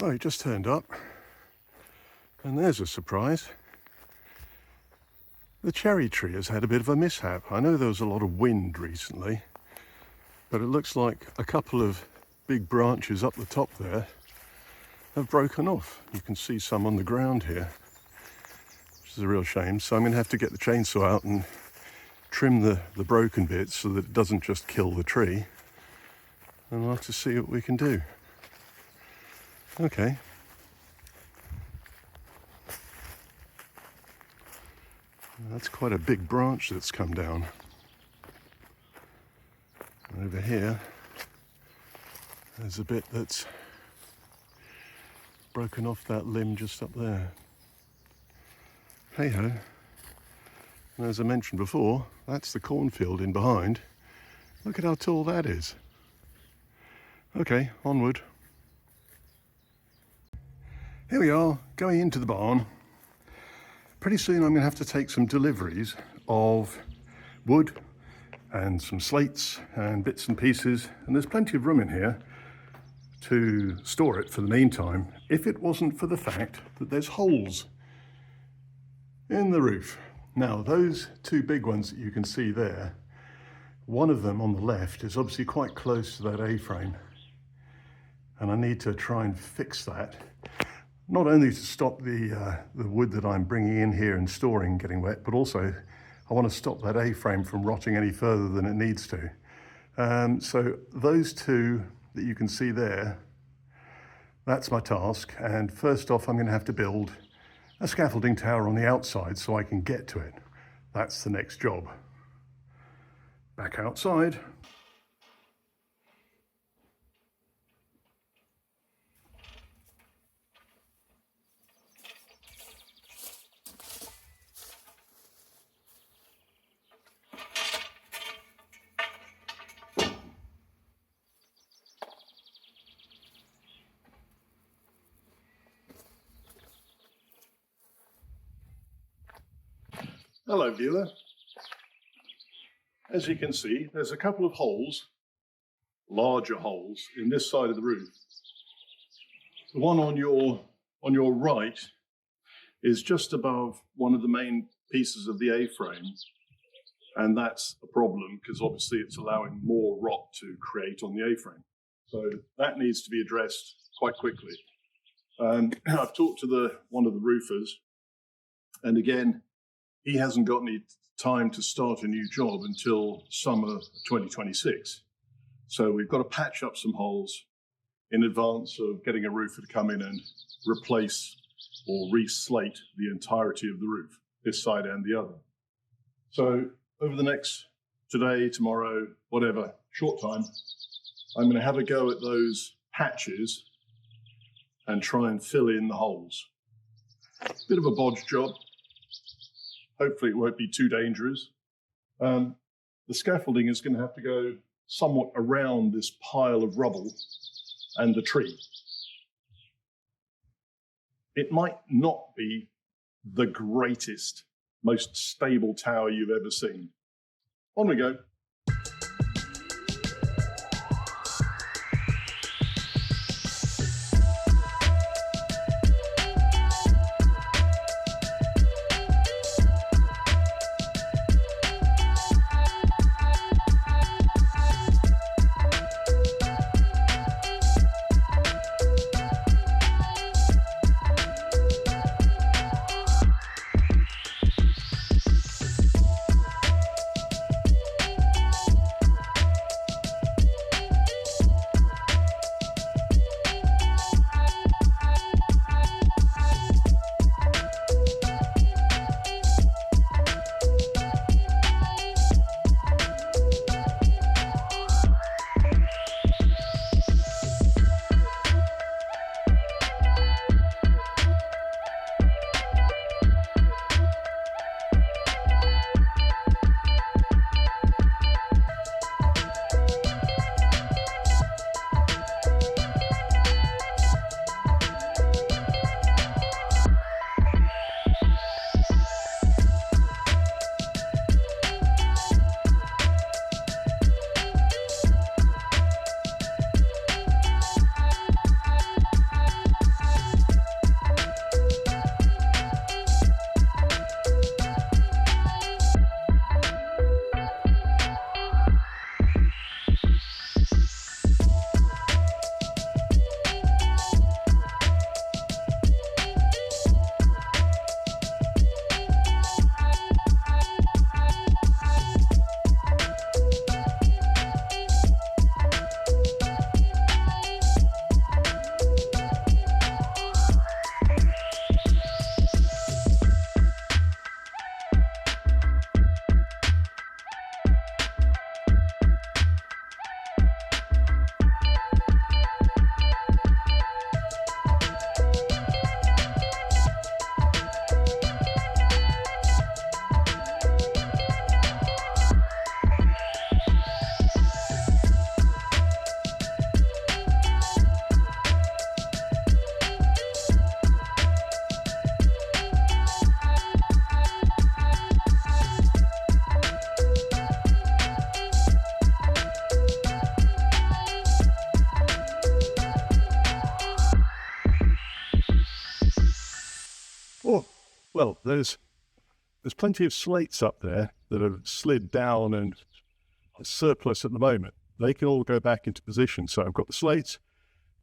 Oh, he just turned up. And there's a surprise. The cherry tree has had a bit of a mishap. I know there was a lot of wind recently, but it looks like a couple of big branches up the top there have broken off. You can see some on the ground here, which is a real shame. So I'm going to have to get the chainsaw out and trim the broken bits so that it doesn't just kill the tree. And we'll have to see what we can do. Okay. That's quite a big branch that's come down. And over here, there's a bit that's broken off that limb just up there. Hey ho. And as I mentioned before, that's the cornfield in behind. Look at how tall that is. Okay, onward. Here we are, going into the barn. Pretty soon I'm going to have to take some deliveries of wood and some slates and bits and pieces, and there's plenty of room in here to store it for the meantime, if it wasn't for the fact that there's holes in the roof. Now, those two big ones that you can see there, one of them on the left is obviously quite close to that A-frame, and I need to try and fix that. Not only to stop the wood that I'm bringing in here and storing getting wet, but also I want to stop that A-frame from rotting any further than it needs to. So those two that you can see there, that's my task. And first off, I'm going to have to build a scaffolding tower on the outside so I can get to it. That's the next job. Back outside. Hello viewer. As you can see, there's a couple of holes, larger holes, in this side of the roof. The one on your right is just above one of the main pieces of the A-frame, and that's a problem because obviously it's allowing more rot to create on the A-frame. So that needs to be addressed quite quickly. I've talked to one of the roofers, and again, he hasn't got any time to start a new job until summer 2026. So we've got to patch up some holes in advance of getting a roofer to come in and replace or re-slate the entirety of the roof, this side and the other. So over the next, today, tomorrow, whatever, short time, I'm going to have a go at those patches and try and fill in the holes. Bit of a bodge job. Hopefully it won't be too dangerous. The scaffolding is going to have to go somewhat around this pile of rubble and the tree. It might not be the greatest, most stable tower you've ever seen. On we go. Well, there's plenty of slates up there that have slid down and are surplus at the moment. They can all go back into position. So I've got the slates.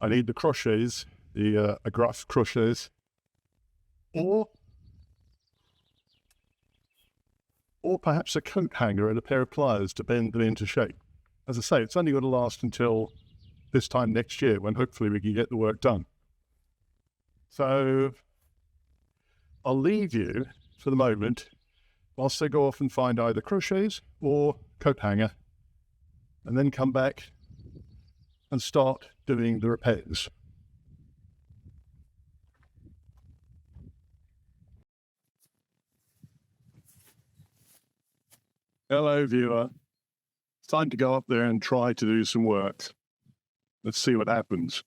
I need the crochets, the agraff crochets, or perhaps a coat hanger and a pair of pliers to bend them into shape. As I say, it's only going to last until this time next year, when hopefully we can get the work done. So I'll leave you for the moment whilst I go off and find either crochets or coat hanger, and then come back and start doing the repairs. Hello, viewer. It's time to go up there and try to do some work. Let's see what happens.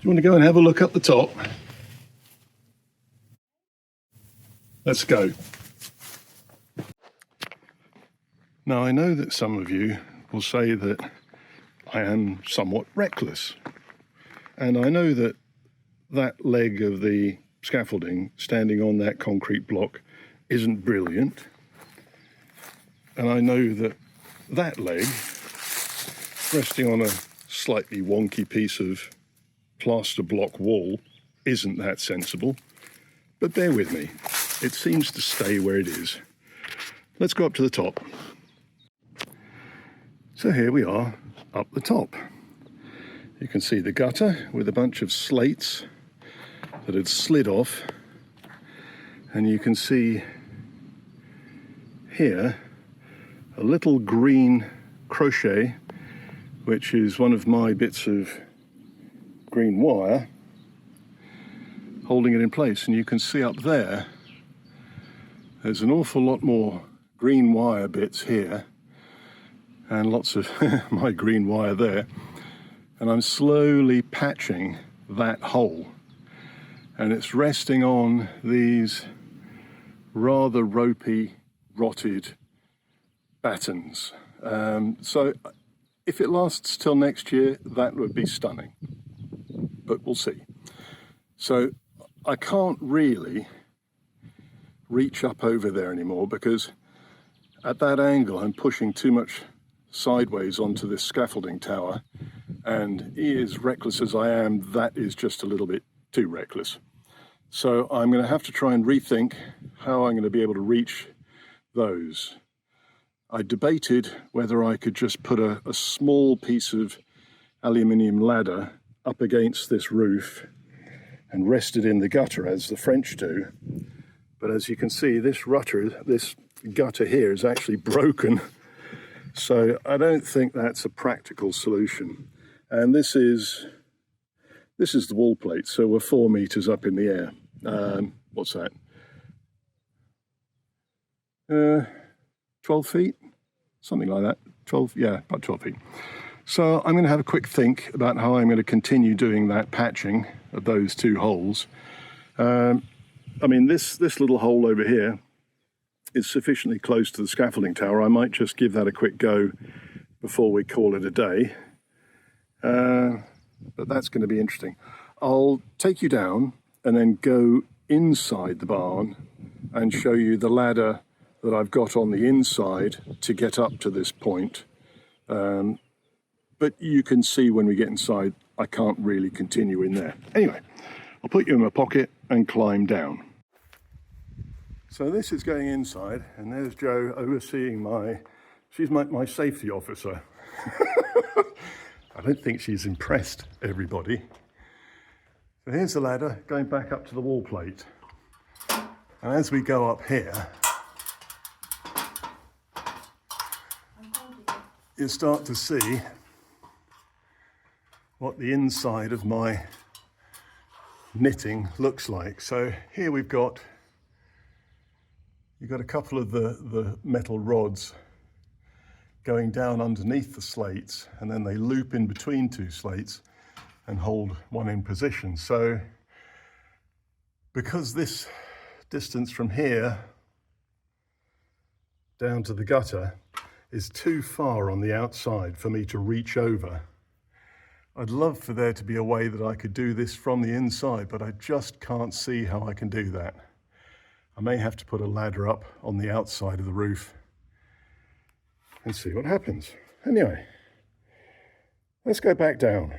You want to go and have a look up the top? Let's go. Now, I know that some of you will say that I am somewhat reckless. And I know that that leg of the scaffolding standing on that concrete block isn't brilliant. And I know that that leg, resting on a slightly wonky piece of plaster block wall, isn't that sensible. But bear with me, it seems to stay where it is. Let's go up to the top. So here we are, up the top. You can see the gutter with a bunch of slates that had slid off. And you can see here a little green crochet which is one of my bits of green wire holding it in place. And you can see up there, there's an awful lot more green wire bits here and lots of my green wire there. And I'm slowly patching that hole. And it's resting on these rather ropey, rotted battens. So if it lasts till next year, that would be stunning. But we'll see. So I can't really reach up over there anymore because at that angle I'm pushing too much sideways onto this scaffolding tower, and as reckless as I am, that is just a little bit too reckless. So I'm going to have to try and rethink how I'm going to be able to reach those. I debated whether I could just put a small piece of aluminium ladder up against this roof and rest it in the gutter as the French do. But as you can see, this gutter here is actually broken. So I don't think that's a practical solution. And this is the wall plate, so we're 4 meters up in the air. What's that? 12 feet? Something like that. 12, yeah, about 12 feet. So I'm going to have a quick think about how I'm going to continue doing that patching of those two holes. I mean, this little hole over here is sufficiently close to the scaffolding tower. I might just give that a quick go before we call it a day. But that's going to be interesting. I'll take you down and then go inside the barn and show you the ladder that I've got on the inside to get up to this point. But you can see when we get inside, I can't really continue in there. Anyway, I'll put you in my pocket and climb down. So this is going inside, and there's Jo overseeing she's my safety officer. I don't think she's impressed everybody. So here's the ladder going back up to the wall plate. And as we go up here, you start to see what the inside of my knitting looks like. So here you've got a couple of the metal rods going down underneath the slates, and then they loop in between two slates and hold one in position. So because this distance from here down to the gutter is too far on the outside for me to reach over, I'd love for there to be a way that I could do this from the inside, but I just can't see how I can do that. I may have to put a ladder up on the outside of the roof and see what happens. Anyway, let's go back down.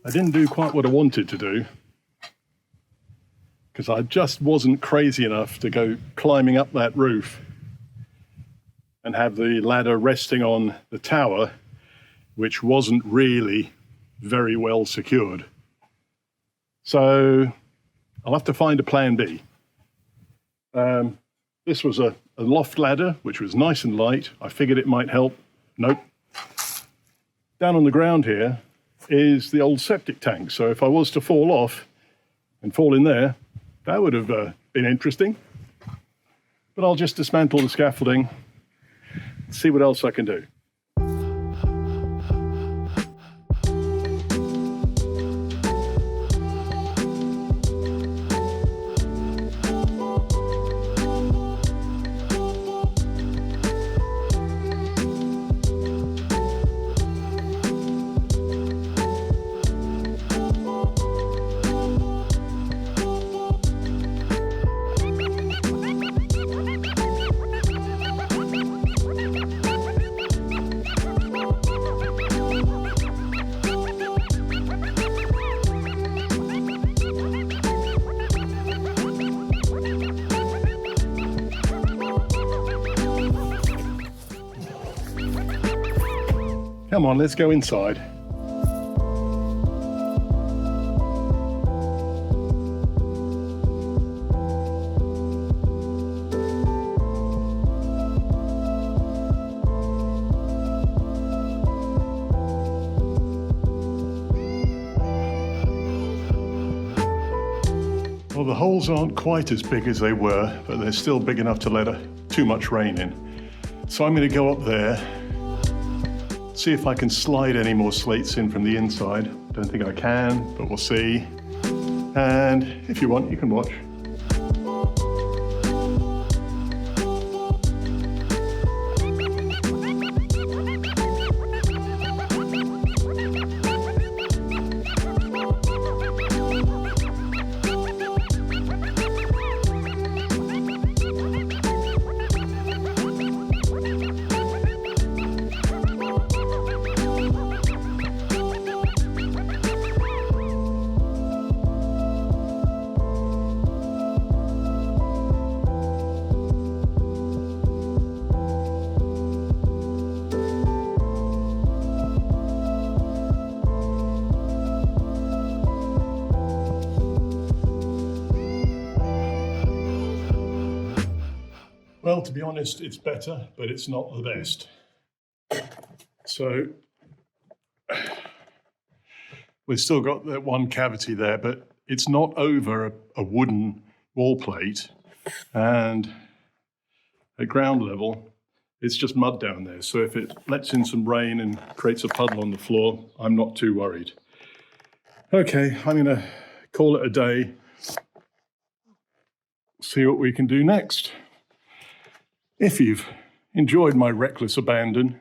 I didn't do quite what I wanted to do, because I just wasn't crazy enough to go climbing up that roof and have the ladder resting on the tower, which wasn't really very well secured. So I'll have to find a plan B. This was a loft ladder, which was nice and light. I figured it might help. Nope. Down on the ground here is the old septic tank. So if I was to fall off and fall in there, that would have been interesting. But I'll just dismantle the scaffolding, see what else I can do. Come on, let's go inside. Well, the holes aren't quite as big as they were, but they're still big enough to let too much rain in. So I'm going to go up there, see if I can slide any more slates in from the inside. Don't think I can, but we'll see. And if you want, you can watch. Well, to be honest, it's better, but it's not the best. So we've still got that one cavity there, but it's not over a wooden wall plate. And at ground level, it's just mud down there. So if it lets in some rain and creates a puddle on the floor, I'm not too worried. Okay, I'm going to call it a day. See what we can do next. If you've enjoyed my reckless abandon,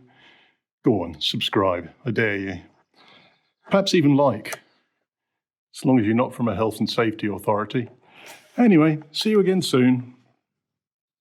go on, subscribe, I dare you. Perhaps even like, as long as you're not from a health and safety authority. Anyway, see you again soon.